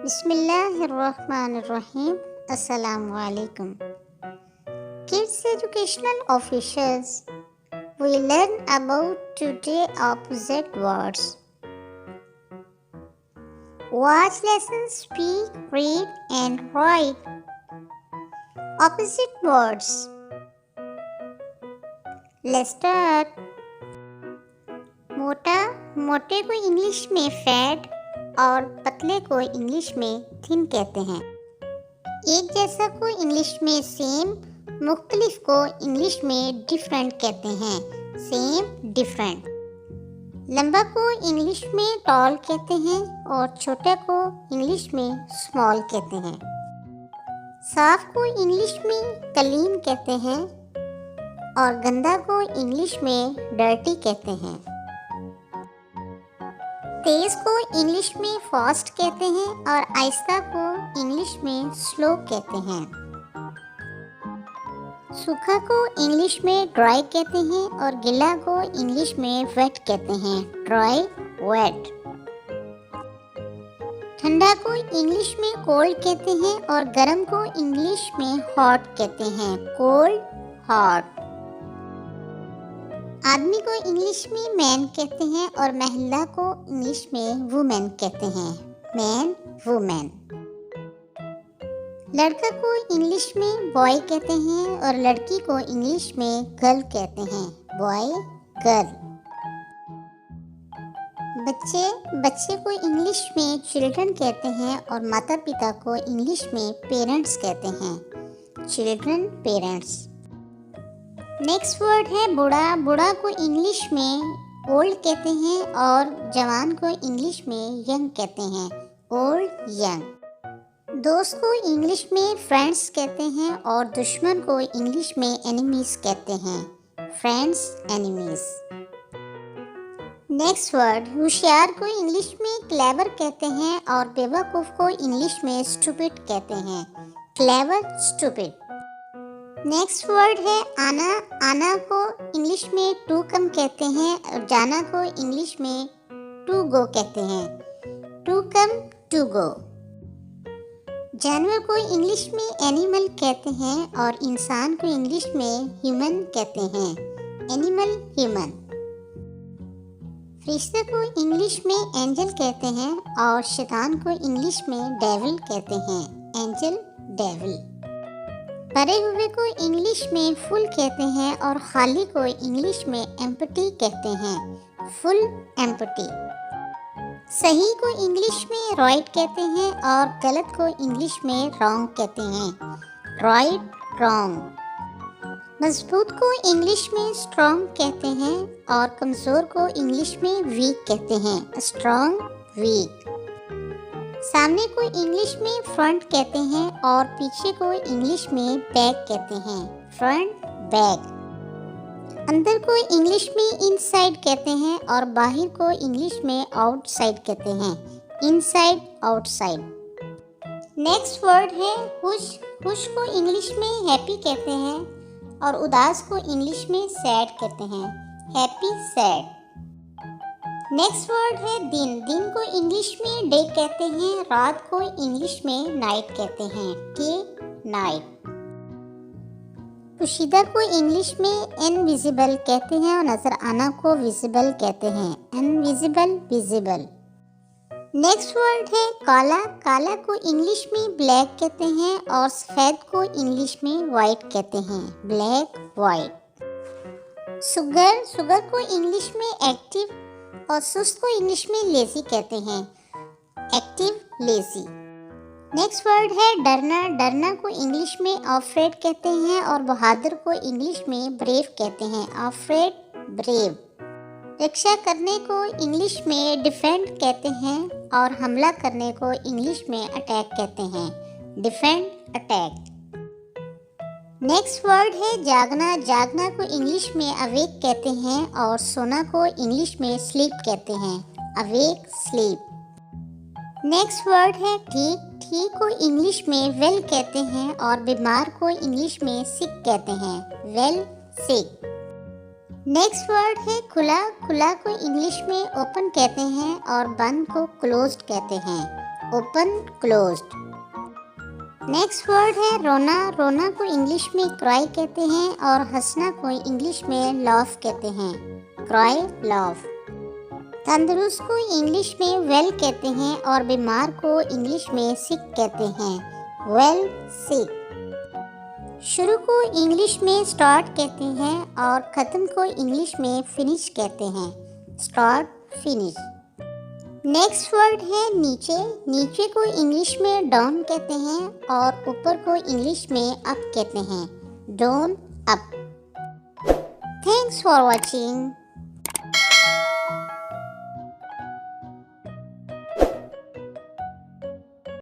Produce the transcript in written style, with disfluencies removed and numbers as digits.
बिस्मिल्लाहिर्रहमानिर्रहीम। अस्सलामुअलैकुम। Kids educational officials, we learn about today opposite words. Watch lessons, speak, read and write. Opposite words. Let's start. मोटा, मोटे को English में fat और पतले को इंग्लिश में थिन कहते हैं। एक जैसा को इंग्लिश में सेम, मुख्तलिफ को इंग्लिश में डिफरेंट कहते हैं। Same, different. लंबा को इंग्लिश में टॉल कहते हैं और छोटा को इंग्लिश में स्मॉल कहते हैं। साफ को इंग्लिश में क्लीन कहते हैं और गंदा को इंग्लिश में डर्टी कहते हैं। तेज को इंग्लिश में फास्ट कहते हैं और आहिस्ता को इंग्लिश में स्लो कहते हैं। सूखा को इंग्लिश में ड्राई कहते हैं और गीला को इंग्लिश में वेट कहते हैं। Dry, wet. ठंडा को इंग्लिश में कोल्ड कहते हैं और गर्म को इंग्लिश में हॉट कहते हैं। Cold, hot. आदमी को इंग्लिश में मैन कहते हैं और महिला को इंग्लिश में वुमेन कहते हैं। Man, women. लड़का को इंग्लिश में बॉय कहते हैं और लड़की को इंग्लिश में गर्ल कहते हैं। Boy, girl. बच्चे को इंग्लिश में चिल्ड्रन कहते हैं और माता पिता को इंग्लिश में पेरेंट्स कहते हैं। Children, parents. नेक्स्ट वर्ड है बूढ़ा। बूढ़ा को इंग्लिश में ओल्ड कहते हैं और जवान को इंग्लिश में यंग कहते हैं। Old, young. दोस्त को इंग्लिश में फ्रेंड्स कहते हैं और दुश्मन को इंग्लिश में एनिमीज कहते हैं। Friends, enemies. नेक्स्ट वर्ड होशियार को इंग्लिश में क्लेवर कहते हैं और बेवकूफ़ को इंग्लिश में स्टूपिड कहते हैं। Clever, stupid. नेक्स्ट वर्ड है आना। आना को इंग्लिश में टू कम कहते हैं और जाना को इंग्लिश में टू गो कहते हैं। To come, to go. जानवर को इंग्लिश में एनिमल कहते हैं और इंसान को इंग्लिश में ह्यूमन कहते हैं। Animal, human. फरिश्ते को इंग्लिश में एंजल कहते हैं और शैतान को इंग्लिश में डेविल कहते हैं। Angel, devil. भरे हुए को इंग्लिश में फुल कहते हैं और खाली को इंग्लिश में एम्प्टी कहते हैं। Full, empty. सही को इंग्लिश में राइट कहते हैं और गलत को इंग्लिश में रॉन्ग कहते हैं। Right, wrong. मजबूत को इंग्लिश में स्ट्रॉन्ग कहते हैं और कमज़ोर को इंग्लिश में वीक कहते हैं। Strong, weak. सामने को इंग्लिश में फ्रंट कहते हैं और पीछे को इंग्लिश में बैक कहते हैं। Front, back. अंदर को इंग्लिश में इनसाइड कहते हैं और बाहर को इंग्लिश में आउटसाइड कहते हैं। Inside, outside. नेक्स्ट वर्ड है खुश। खुश को इंग्लिश में हैप्पी कहते हैं और उदास को इंग्लिश में सैड कहते हैं। Happy, sad. नेक्स्ट वर्ड है दिन। दिन को इंग्लिश में डे कहते हैं, रात को इंग्लिश में नाइट कहते हैं। Day, night. पोशीदा को इंग्लिश में इनविजिबल कहते हैं और नजर आना को विजिबल कहते हैं। Invisible, visible. नेक्स्ट वर्ड है काला। काला को इंग्लिश में ब्लैक कहते हैं और सफ़ेद को इंग्लिश में वाइट कहते हैं। Black, white. सुगर। सुगर को इंग्लिश में एक्टिव और सुस्त को इंग्लिश में लेजी कहते हैं। Active, lazy. नेक्स्ट वर्ड है डरना। डरना को इंग्लिश में अफ्रेड कहते हैं और बहादुर को इंग्लिश में ब्रेव कहते हैं। Afraid, brave. रक्षा करने को इंग्लिश में डिफेंड कहते हैं और हमला करने को इंग्लिश में अटैक कहते हैं। Defend, attack. नेक्स्ट वर्ड है जागना। जागना को इंग्लिश में अवेक कहते हैं और सोना को इंग्लिश में स्लीप कहते हैं। Awake, sleep. नेक्स्ट वर्ड है ठीक। ठीक को इंग्लिश में वेल कहते हैं और बीमार को इंग्लिश में सिक कहते हैं। वेल, सिक। नेक्स्ट वर्ड है खुला। खुला को इंग्लिश में ओपन कहते हैं और बंद को क्लोज्ड कहते हैं। Open closed. नेक्स्ट वर्ड है रोना। रोना को इंग्लिश में क्राई कहते हैं और हंसना को इंग्लिश में लाफ कहते हैं। Cry, laugh. तंदुरुस्त को इंग्लिश में वेल कहते हैं और बीमार को इंग्लिश में सिक कहते हैं। वेल, सिक। शुरू को इंग्लिश में स्टार्ट कहते हैं और ख़त्म को इंग्लिश में फिनिश कहते हैं। Start, finish. नेक्स्ट वर्ड है नीचे। नीचे को इंग्लिश में डाउन कहते हैं और ऊपर को इंग्लिश में अप कहते हैं। Down, up. Thanks for watching.